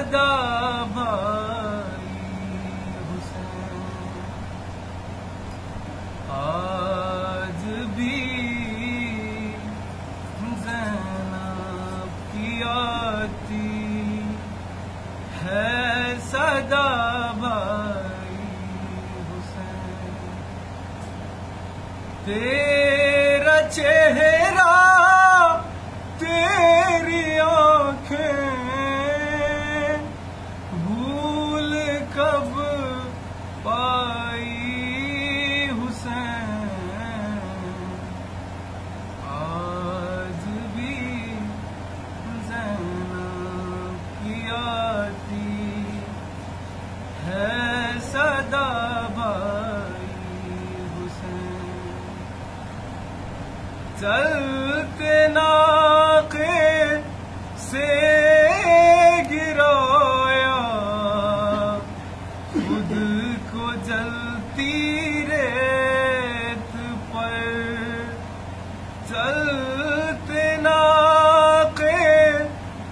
صدا بھائی حسین آج بھی زینب کی آتی ہے صدا بھائی حسین تیرا چہرہ تیری آنکھیں بھول کب پائی حسین آج بھی زینب کی آتی ہے صدا بھائی حسین چلتے ناقے سے گرایا خود کو جلتی ریت پر چلتے ناقے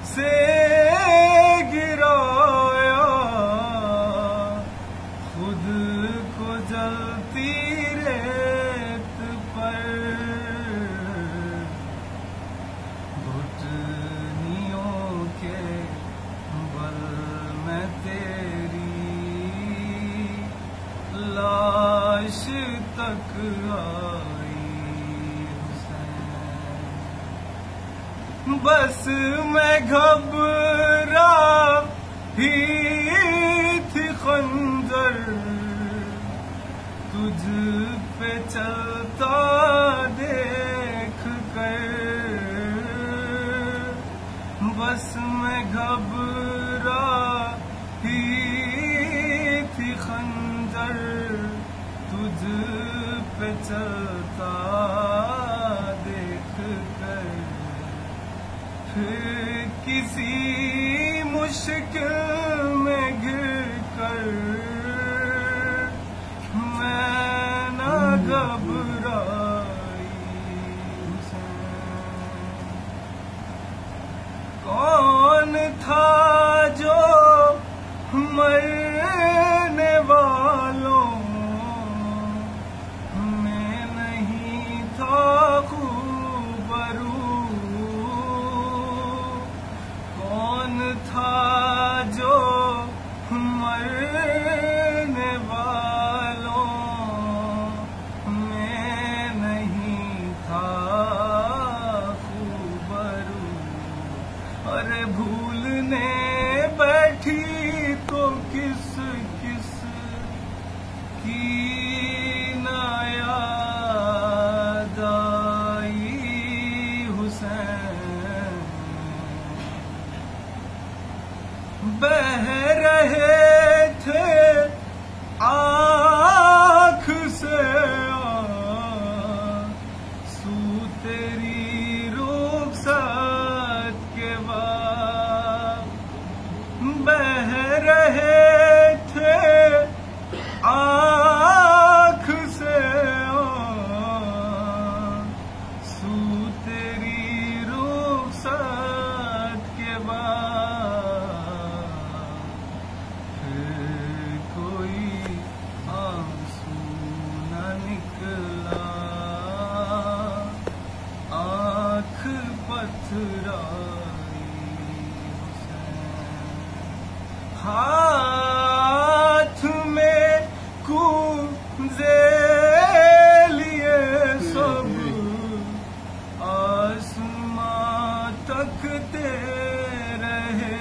سے گرایا خود کو جلتی ریت پر گھٹنیوں کے بل میں تیری لاش تک آئی حسین بس میں گھبرا ہی تھی خنجر تجھ پہ چلتا دیکھ کر بس میں گھبرا ہی تھی خنجر تجھ پہ چلتا دیکھ کر پھر کسی مشکل میں گر کر میں نہ گھبرائی حسین کون تھا جو مرنے والوں میں نہیں تھا خوبرو کون تھا جو مرنے والوں میں نہیں تھا خوبرو ارے بھولنے بیٹھی تو کس کس کی نہ یاد آئی حسین بہہ رہے تھے آنکھ سے آنسو تیری رخصت کے بعد بہہ رہے تھے آنکھ سے آنسو تیری رخصت کے بعد پھر کوئی آنسو نہ نکلا آنکھ پتھرائی ہاتھ میں کوزے لیے سب آسماں تکتے رہے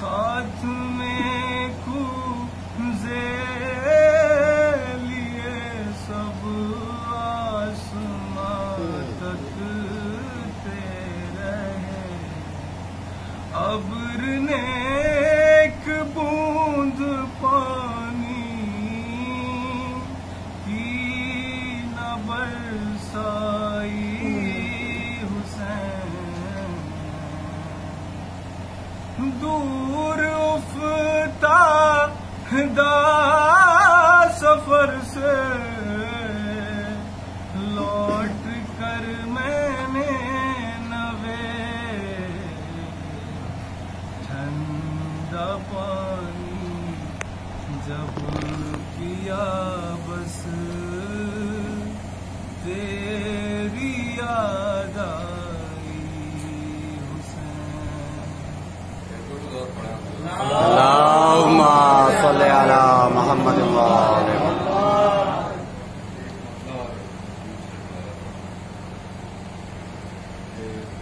ہاتھ میں کوزے لیے سب آسماں تکتے رہے ابر نے ایک بوند پانی کی نہ برسائی حسین دور افتادہ سفر سے لوٹ کر میں نے نوے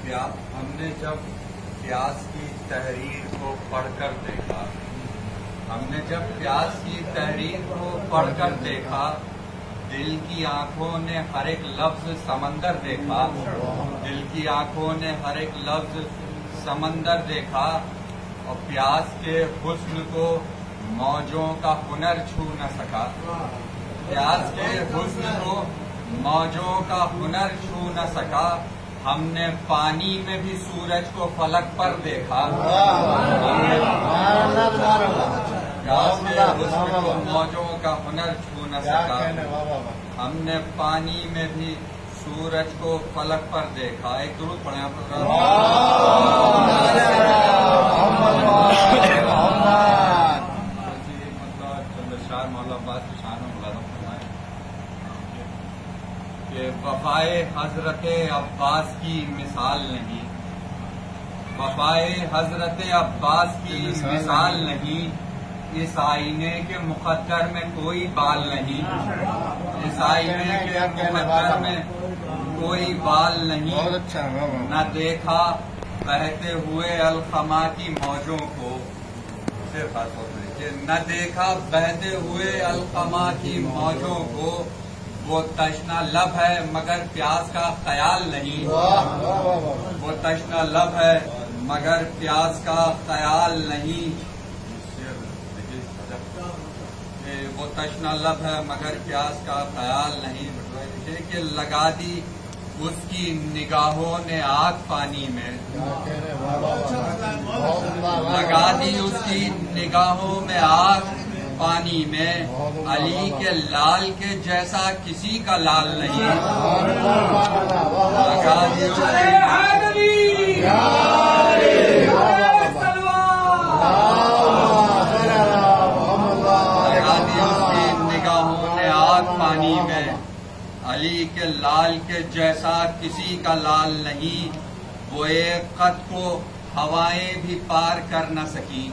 ہم نے جب پیاس کی تحریر کو پڑھ کر دیکھا، دل کی آنکھوں نے ہر ایک لفظ سمندر دیکھا، اور پیاس کے حسن کو موجوں کا ہنر چھو نہ سکا، ہم نے پانی میں بھی سورج کو فلک پر دیکھا، پیاس کے حسن کو موجوں کا ہنر چھو نہ سکا، ہم نے پانی میں بھی سورج کو فلک پر دیکھا. ایک درود پڑھیں آپ. چندرشار مولا عباس کی شان میں ملازم فرمائے کہ وفائے حضرت عباس کی مثال نہیں، وفائے حضرت عباس کی مثال نہیں، اس آئینے کے مقدر میں کوئی بال نہیں، اس آئینے کے مقدر میں کوئی بال نہیں. نہ دیکھا بہتے ہوئے الخما کی موجوں کو، نہ دیکھا بہتے ہوئے الخما کی موجوں کو، وہ تشنا لب ہے مگر پیاس کا خیال نہیں، وہ تشنا لب ہے مگر پیاس کا خیال نہیں، وہ تشنا لب ہے مگر پیاس کا خیال نہیں. کہ لگا دی اس کی نگاہوں نے آگ پانی میں، لگا دی اس کی نگاہوں میں آگ پانی میں، علی کے لال کے جیسا کسی کا لال نہیں، لگا دی اس کی نگاہوں نے آگ پانی میں، علی کے لال کے جیسا کسی کا لال نہیں. وہ ایک خط کو ہوائیں بھی پار کر نہ سکی،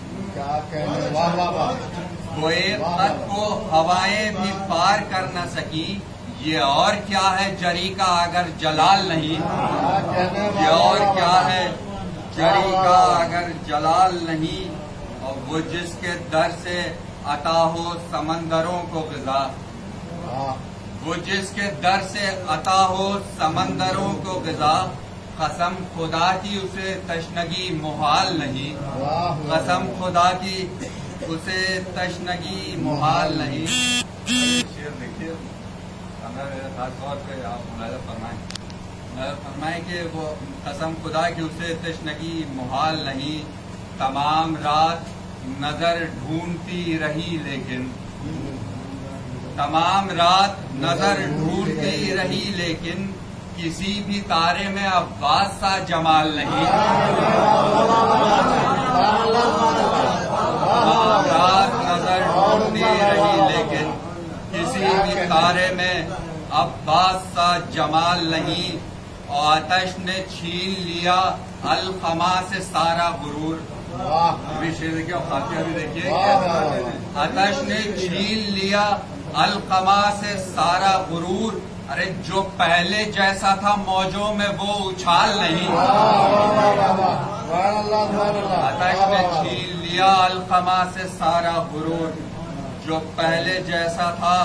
وہ ایک خط کو ہوائیں بھی پار کر نہ سکی. یہ اور کیا ہے جری کا اگر جلال نہیں، یہ اور کیا ہے جری کا اگر جلال نہیں. اور وہ جس کے در سے عطا ہو سمندروں کو غذا، وہ جس کے در سے عطا ہو سمندروں کو غذا، قسم خدا کی اسے تشنگی محال نہیں، قسم خدا کی اسے تشنگی محال نہیں. شعر دیکھیے خاص طور پہ آپ ملاحظہ فرمائیں کہ وہ قسم خدا کی اسے تشنگی محال نہیں. تمام رات نظر ڈھونڈتی رہی لیکن، تمام رات نظر ڈھونڈتی رہی لیکن، کسی بھی تارے میں عباس سا جمال نہیں. تمام رات نظر ڈھونڈتی رہی لیکن، کسی بھی تارے میں عباس سا جمال نہیں. اور آتش نے چھین لیا الخما سے سارا غرور، خاصیہ بھی دیکھیے، آتش نے چھین لیا الخما سے سارا غرور. ارے جو پہلے جیسا تھا موجوں میں وہ اچھال نہیں، آتش نے چھین لیا الخما سے سارا غرور. جو پہلے جیسا تھا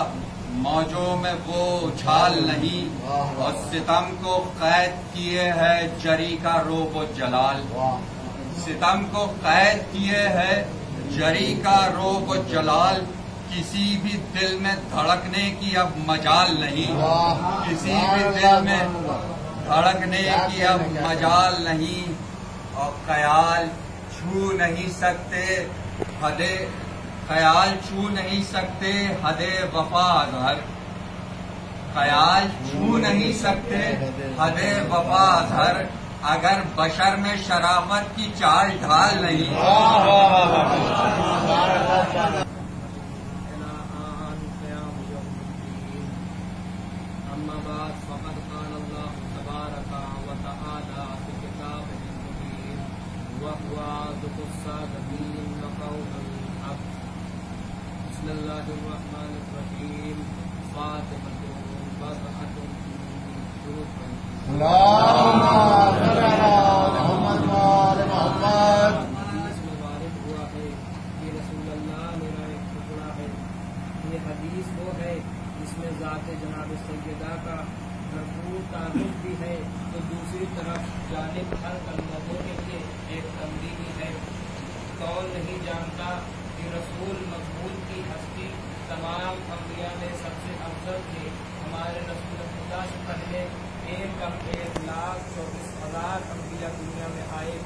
موجوں میں وہ اچھال نہیں. اور ستم کو قید کیے ہے جری کا روب و جلال، ستم کو قید کیے ہے جری کا روب و جلال. کسی بھی دل میں دھڑکنے کی اب مجال نہیں، کسی بھی دل میں دھڑکنے کی اب مجال نہیں. اور خیال چھو نہیں سکتے خیال چھو نہیں سکتے حد وفا اظہر، خیال چھو نہیں سکتے حد وفا اظہر. اگر بشر میں شرافت کی چال ڈھال نہیں. بسم اللہ الرحمن الرحیم. فاطمۃ بضعۃ من شروط मुकल्लदों के लिए एक तंबीही है। कौन नहीं जानता कि रसूल मकबूल की हस्ती तमाम अम्बिया में सबसे अफजल थे। हमारे रसूल खुदा से पहले 1,24,000 अम्बिया दुनिया में आए।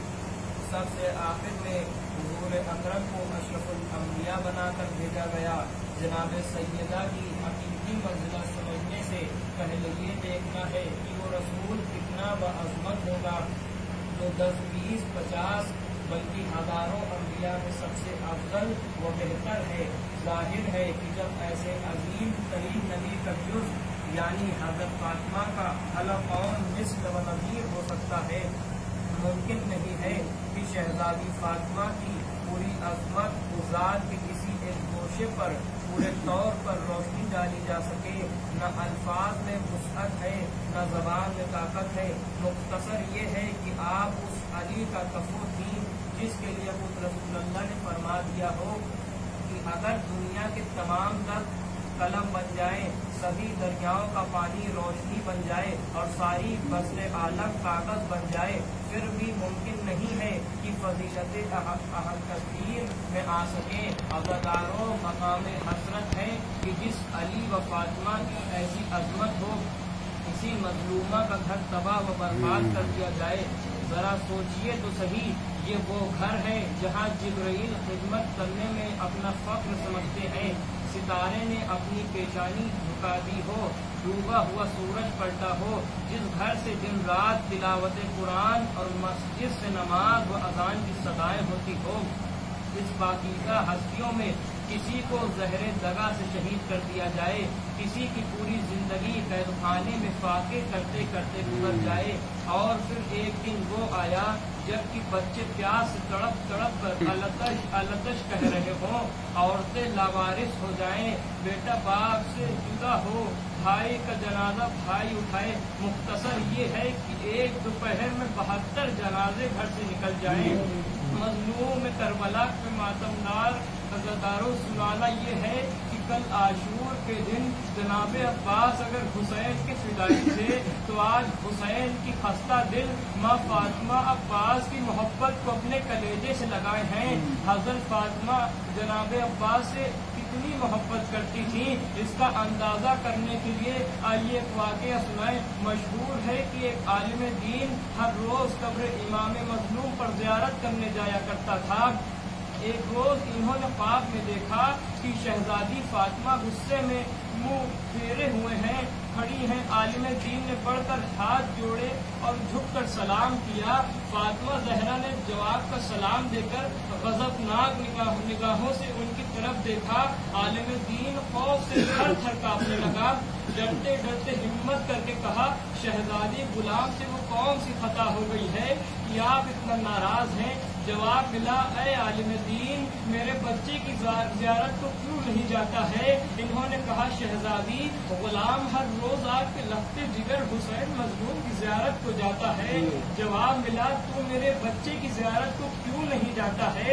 सबसे आखिर में हुजूर अकरम को अशरफुल अम्बिया बनाकर भेजा गया। जनाब सैयदा की हकीकी मंजिला समझने से पहले ये देखना है कि वो रसूल कितना बाअज़मत होगा, जो 10, 20, 50 बल्कि हजारों अम्बिया में सबसे अफजल व बेहतर है। जाहिर है कि जब ऐसे अजीम तरीन नबी का जुज़ यानी हज़रत फातिमा का हलफ़ कौन मिस्ल व नज़ीर हो सकता है। मुमकिन नहीं है कि शहजादी फातिमा की पूरी अज़मत ज़ात के किसी एक गोशे पर पूरे तौर पर रोशनी डाली जा सके। न अल्फाज में वुसअत है, न ज़बान में ताकत है। मुख्तसर ये है कि आप उस अली का कफू थी जिसके लिए खुद रसूलुल्लाह ने फरमा दिया हो कि अगर दुनिया के तमाम तक कलम बन जाए, सभी दरियाओं का पानी रोशनी बन जाए और सारी बस्ते आलम कागज बन जाए, फिर भी मुमकिन नहीं है कि फजीलत अहल में आ सके। अज़ादारों मकाम हसरत है कि जिस अली व फातिमा की ऐसी अजमत हो, इसी मजलूमा का घर तबाह व बर्बाद कर दिया जाए। जरा सोचिए तो सही, ये वो घर है जहाँ जिब्राइल खिदमत करने में अपना फख्र समझते हैं। सितारे ने अपनी पेशानी झुका दी हो, डूबा हुआ सूरज पलटा हो। जिस घर से दिन रात तिलावत कुरान और मस्जिद से नमाज व अजान की सदाएं होती हो, इस पाकीज़ा हस्तियों में किसी को ज़हरे दगा से शहीद कर दिया जाए, किसी की पूरी जिंदगी कैदखाने में फाके करते करते गुजर जाए, और फिर एक दिन वो आया जबकि बच्चे प्यास से तड़प तड़प कर अलतश अलतश कह रहे हों, औरतें लावारिस हो जाएं, बेटा बाप से जुदा हो, भाई का जनाजा भाई उठाए। मुख्तसर ये है कि एक दोपहर में 72 जनाजे घर से निकल जाएं। मजलूम करबला के मातमदार अज़ादारों सुनाना ये है कि कल आशूर के दिन जनाब अब्बास अगर हुसैन के फिदाई थे तो आज हुसैन की खस्ता दिल माँ फातिमा अब्बास की मोहब्बत को अपने कलेजे से लगाए हैं। हज़रत फातिमा जनाब अब्बास से कितनी मोहब्बत करती थी, इसका अंदाजा करने के लिए आइए एक वाक़या सुनाएं। मशहूर है कि एक आलिम दीन हर रोज कब्र इमाम मजलूम पर ज़ियारत करने जाया करता था। एक रोज इन्होंने ख्वाब में देखा कि शहजादी फातिमा गुस्से में मुंह फेरे हुए हैं, खड़ी हैं। आलिम दीन ने बढ़कर हाथ जोड़े और झुककर सलाम किया। फातिमा ज़हरा ने जवाब का सलाम देकर गज़बनाक निगाहों से उनकी तरफ देखा। आलिम दीन खौफ से थर थर कांपने लगा। डरते डरते हिम्मत करके कहा, शहजादी गुलाम से वो कौन सी खता हो गई है कि आप इतना नाराज हैं? जवाब मिला, ऐ आलिम दीन, मेरे बच्चे की ज़ियारत को क्यों नहीं जाता है? इन्होंने कहा, शहजादी गुलाम हर रोज आपके लखते जिगर हुसैन मजलूम की ज़ियारत को जाता है। जवाब मिला, तो मेरे बच्चे की ज़ियारत को क्यों नहीं जाता है?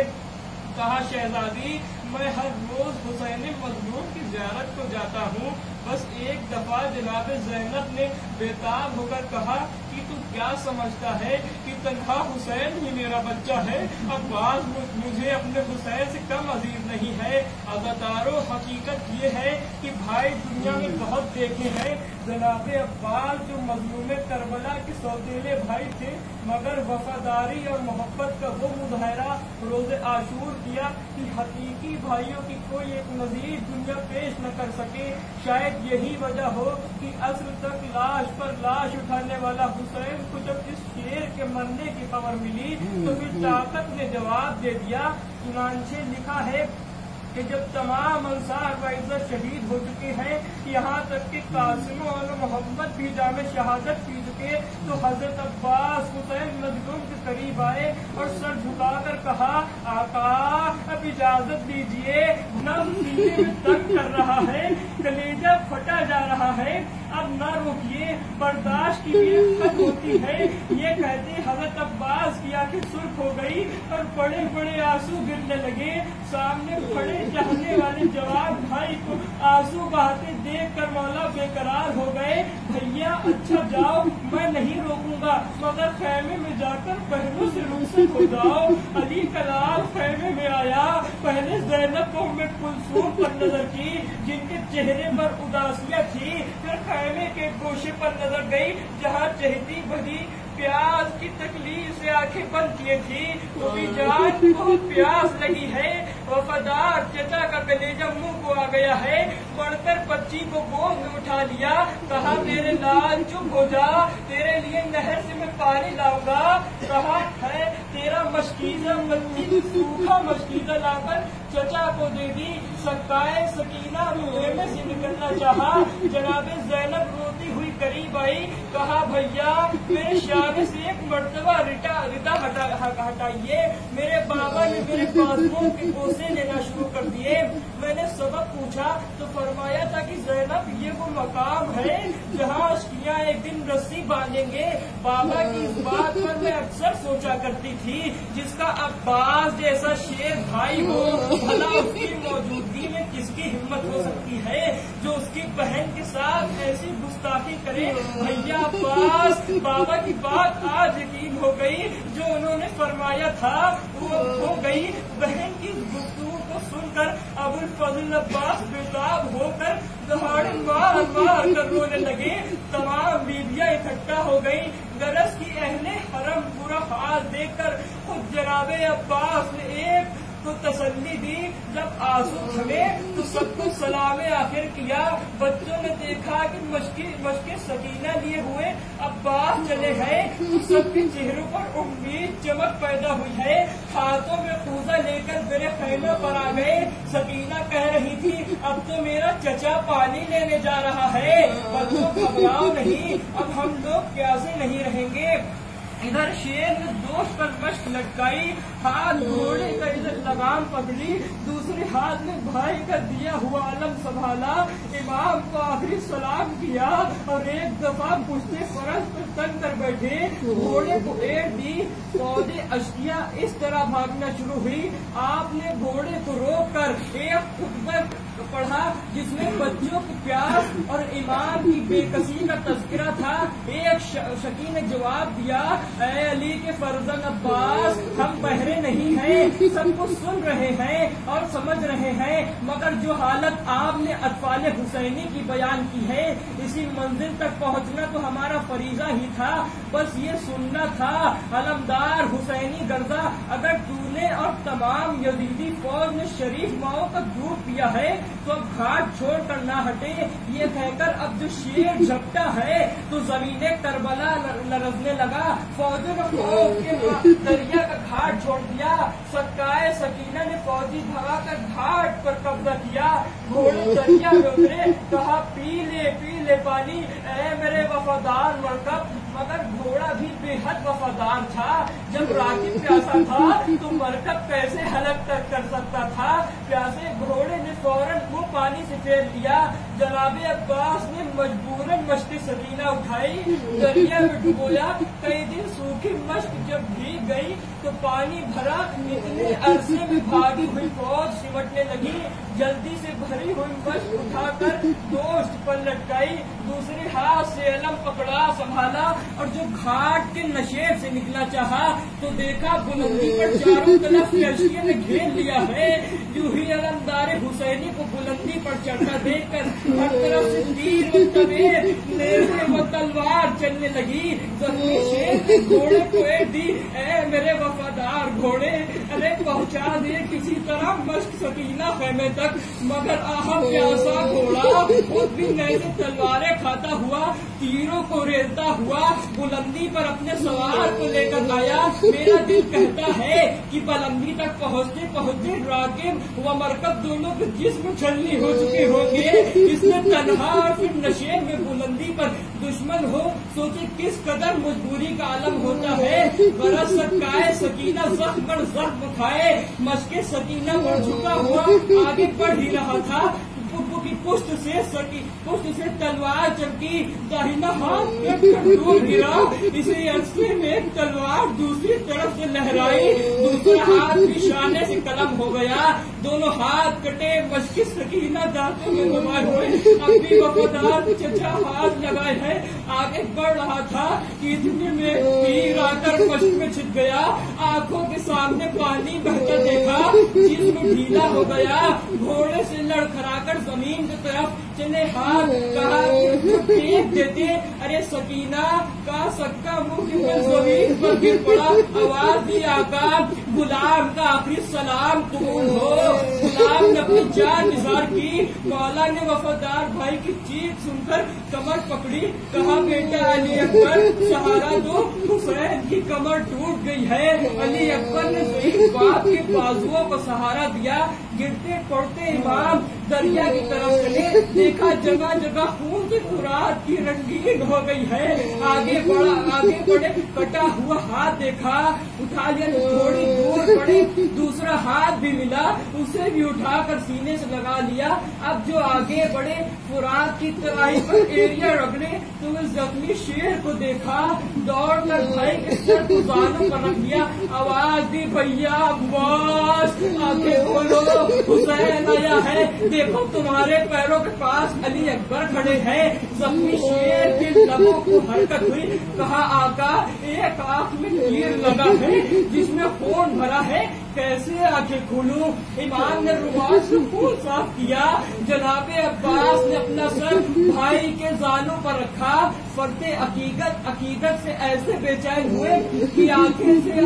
कहा, शहजादी मैं हर रोज हुसैन मजलूम की ज़ियारत को जाता हूँ। बस एक दफा जनाब ज़ैनब ने बेताब होकर कहा कि तू क्या समझता है कि तन्हा हुसैन ही मेरा बच्चा है? अब्बास मुझे अपने हुसैन से कम अजीज नहीं है। अज़ादारों हकीकत ये है कि भाई दुनिया में बहुत देखे हैं। जनाब अब्बास जो मजलूम करबला के सौतेले भाई थे, मगर वफादारी और मोहब्बत का वो मुजाहरा रोज आशूर किया कि हकीकी भाइयों की कोई एक नजीर दुनिया पेश न कर सके। शायद यही वजह हो कि असर तक लाश पर लाश उठाने वाला हुसैन को जब इस शेर के मरने की खबर मिली तो फिर ताकत ने जवाब दे दिया। चुनांचे लिखा है कि जब तमाम अंसार व इज्जत शहीद हो चुके हैं, यहाँ तक कि कासिम और मोहम्मद भी जामे शहादत पी चुके, तो हजरत अब्बास हुसैन मजलूम के करीब आए और सर झुकाकर कहा, आका अब इजाजत दीजिए, नब्ज़ सीने में तंग कर रहा है, कलेजा फटा जा रहा है, अब न रोकिए, बर्दाश्त की भी हद होती है। ये कहते हजरत अब्बास की आंखें सुर्ख हो गई और बड़े बड़े आंसू गिरने लगे। सामने खड़े चाहने वाले जवाब भाई को आंसू बहाते देख कर मौला बेकरार हो गए। भैया अच्छा जाओ, मैं नहीं रोकूंगा, मगर खैमे में जाकर बहनों से रुखसत हो जाओ। अली कलाल खैमे में आया, पहले ज़ैनब को उम्मे कुलसूम पर नजर की जिनके चेहरे पर उदासियां थी, फिर खैमे के गोशे पर नजर गई जहाँ चहती भरी प्यास की तकलीफ से आंखें बंद किए थी। तो भी जान बहुत प्यास लगी है, वफादार चचा का कलेजा मुंह को आ गया है। बढ़कर बच्ची को गोद में उठा लिया, कहा मेरे लाल चुप हो जा, तेरे लिए नहर से मैं पानी लाऊंगा। कहा है तेरा मशकीजा बच्ची सूखा मशकीजा लाकर चचा को दे दी। सकाए सकीना रोने से निकलना चाहा, जनाबे ज़ैनब रोती हुई करीब आई, कहा भैया मेरे शामे से एक मर्तबा रिदा हटाइए। मेरे बाबा ने मेरे बाजुओं के गोसे लेना शुरू कर दिए। मैंने सबक पूछा तो फरमाया था कि ज़ैनब ये वो मकाम है जहाँ अश्कियाँ एक दिन रस्सी बांधेंगे। बाबा की इस बात पर मैं अक्सर सोचा करती थी, जिसका अब्बास जैसा शेर भाई हो, भला उसकी मौजूदगी में किसकी हिम्मत हो सकती है जो उसकी बहन के साथ ऐसी गुस्ताखी करे। भैया अब्बास, बाबा की बात आज यकीन हो गई, जो उन्होंने फरमाया था वो हो गई। बहन की गुफ्तगू को सुनकर अबुल फजल अब्बास बेताब होकर दहाड़े मार मार कर रोने लगे। तमाम बीवियां इकट्ठा हो गई। गरज की अहले हरम पूरा हाल देखकर खुद जनाबे अब्बास ने एक तो तसल्ली दी, जब आंसू थमे तो सबको सलामे आखिर किया। बच्चों ने देखा कि मशके सकीना लिए हुए अब्बास चले हैं, तो सबके चेहरों पर उम्मीद चमक पैदा हुई है। हाथों में पूजा लेकर मेरे खैमे पर आ गए। सकीना कह रही थी अब तो मेरा चचा पानी लेने जा रहा है। बच्चों घबराओ नहीं, अब हम लोग प्यासे नहीं रहेंगे। इधर शेर ने दोष पर मश्क लटकाई, हाथ घोड़े का इधर लगाम पकड़ी, दूसरे हाथ में भाई का दिया हुआ अलम संभाला। इमाम को आखिरी सलाम किया और एक दफा पुश्ते फरस पर तन कर बैठे। घोड़े को एड़ दी, पौधे अश्किया इस तरह भागना शुरू हुई। आपने घोड़े को रोककर एक खुतबा पढ़ा जिसमें बच्चों की प्यास और इमाम की बेकसी का तस्करा था। एक शकी ने जवाब दिया, ऐ अली के फर्जन अब्बास, हम बहरे नहीं हैं, सब कुछ सुन रहे हैं और समझ रहे हैं, मगर जो हालत आपने अतफाल हुसैनी की बयान की है, इसी मंजिल तक पहुंचना तो हमारा फरीजा ही था, बस ये सुनना था। अलमदार हुसैनी गर्जा, अगर तूने और तमाम यजीदी फौज ने शरीफ माओ का दूध पिया है तो अब घाट छोड़ कर ना हटे। ये कहकर अब जो शेर झपटा है तो जमीने करबला लरजने लगा। फौजों ने खौफ के दरिया का घाट छोड़ दिया। सकाए सकीना ने फौजी भगा कर घाट पर कब्जा किया। घोड़े दरिया में उतरे, कहा पी ले पानी ऐ मेरे वफादार मरकब। मगर घोड़ा भी बेहद वफादार था। जब राकिब प्यासा था तो मरकब कैसे हलक कर सकता था। प्यासे घोड़े ने फौरन वो पानी से फेर लिया। जनाबे अब्बास ने मजबूरन मश्क सकीना उठाई, दरिया में डुबोया। कई दिन सूखी मश्क जब भीग गई तो पानी भरा। इतने अरसे में भागी हुई फौज सिमटने लगी। जल्दी से भरी हुई मश्क उठाकर दोस्त पर लटकाई, दूसरे हाथ से अलम पकड़ा संभाला और जो घाट के नशेब से निकला चाहा तो देखा बुलंदी पर चारों तरफ अश्किया ने घेर लिया है। यूं ही अलमदार हुसैनी को बुलंदी पर चढ़ता देखकर हर तरफ से तीर व तबेर, नेज़े व तलवार चलने लगी। जख्मी शेर ने घोड़े को एड़ दी, ऐ मेरे वफादार घोड़े, अरे पहुंचा दे किसी तरह मश्क सकीना खैमे तक। मगर आहा प्यासा घोड़ा खुद भी नए से तलवारें खाता हुआ, तीरों को रेलता हुआ बुलंदी पर अपने सवार को लेकर आया। मेरा दिल कहता है कि बुलंदी तक पहुंचते पहुंचते राकिब व मरकब दोनों के जिस्म छलनी हो चुके होंगे। इसने तन्हा और फिर नशे में बुलंदी पर दुश्मन हो, सोचे किस कदर मजबूरी का आलम होता है। बरस सकाए सकीना जख्म पर जख्म खाए, मशके सकीना पर झुका हुआ आगे बढ़ ही रहा था। की पुष्ट से तलवार चमकी, दाहिना हाथ डूब गिरा। इसी अरसे में तलवार दूसरी तरफ से लहराई, दूसरा हाथ भी शाने से कलम हो गया, दोनों हाथ कटे, मशकी सकीना दांतों में घुमाए हुए अब भी वफादार चचा हाथ लगाए है। आगे बढ़ रहा था कि इतने में तीर आकर मश्क में छिप गया, आंखों के सामने पानी बहता देखा, जिस्म ढीला हो गया, घोड़े से लड़खड़ाकर जमीन की तरफ चले हाथ, कहा फेंक देते, अरे सकीना का सक्का मुंह जमीन पर गिर पड़ा, आवाज दी आका गुलाम का आखिरी सलाम कबूल हो। गुलाम ने अपनी जान निसार की, मौला ने वफादार भाई की चीख सुनकर कमर पकड़ी, कहा बेटा अली अकबर सहारा दो, हुसैन की कमर टूट गई है। अली अकबर ने ज़ईफ़ बाप के बाजुओं को सहारा दिया, गिरते पड़ते इमाम दरिया की तरफ चले, देखा जगह जगह खून की खुराक की रंगीन हो गई है। आगे बढ़े, कटा हुआ हाथ देखा, उठा लिया, थोड़ी दूर बढ़े, दूसरा हाथ भी मिला, उसे भी उठाकर सीने से लगा लिया। अब जो आगे बढ़े, फुरात की तराई पर एरिया रगड़े तो उस जख्मी शेर को देखा, दौड़ कर भाई के सर को बालों पर रख दिया, आवाज दी भैया बस आंखें खोलो, हुसैन आया है, देखो तुम्हारे पैरों के पास अली अकबर खड़े हैं। जख्मी शेर के लबों को हरकत हुई, कहा आका एक आंख में तीर लगा है जिसमें खून भरा है, कैसे आंखें खोलूं। इमाम ने रुमाल से खून साफ किया, जनाबे अब्बास ने अपना सर भाई के जालों पर रखा, फरते अकीदत से ऐसे बेचैन हुए कि आंखें से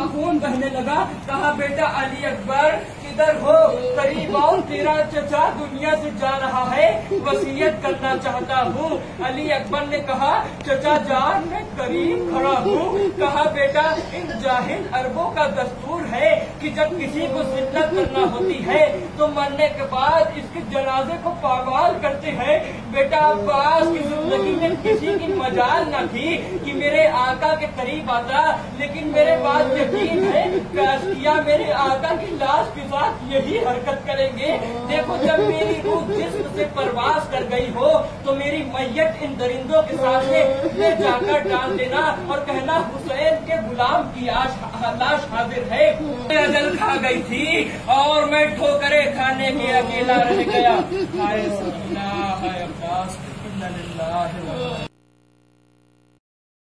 खून बहने लगा। कहा बेटा अली अकबर किधर हो, करीब आओ, तेरा चचा दुनिया से जा रहा है, वसीयत करना चाहता हूँ। अली अकबर ने कहा चचा जान मैं करीब खड़ा हूँ। कहा बेटा इन जाहिल अरबों का दस्तूर है कि जब किसी को जिल्लत करना होती है तो मरने के बाद इसके जनाजे को पामाल करते हैं। बेटा अब्बास की जिंदगी में किसी की मजाल न थी कि मेरे आका के करीब आता, लेकिन मेरे बात यकीन है काशिया मेरे आका की लाश के साथ यही हरकत करेंगे। देखो जब मेरी रूह जिस्म से परवास कर गई हो तो मेरी मैयत इन दरिंदों के सामने ले जाकर डाल देना और कहना हुसैन के गुलाम की लाश हाजिर है। अजल खा गई थी और मैं ठोकरे खाने के अकेला रह गया। हाय सकीना, हाय अब्बास, इन्ना लिल्लाहि व इन्ना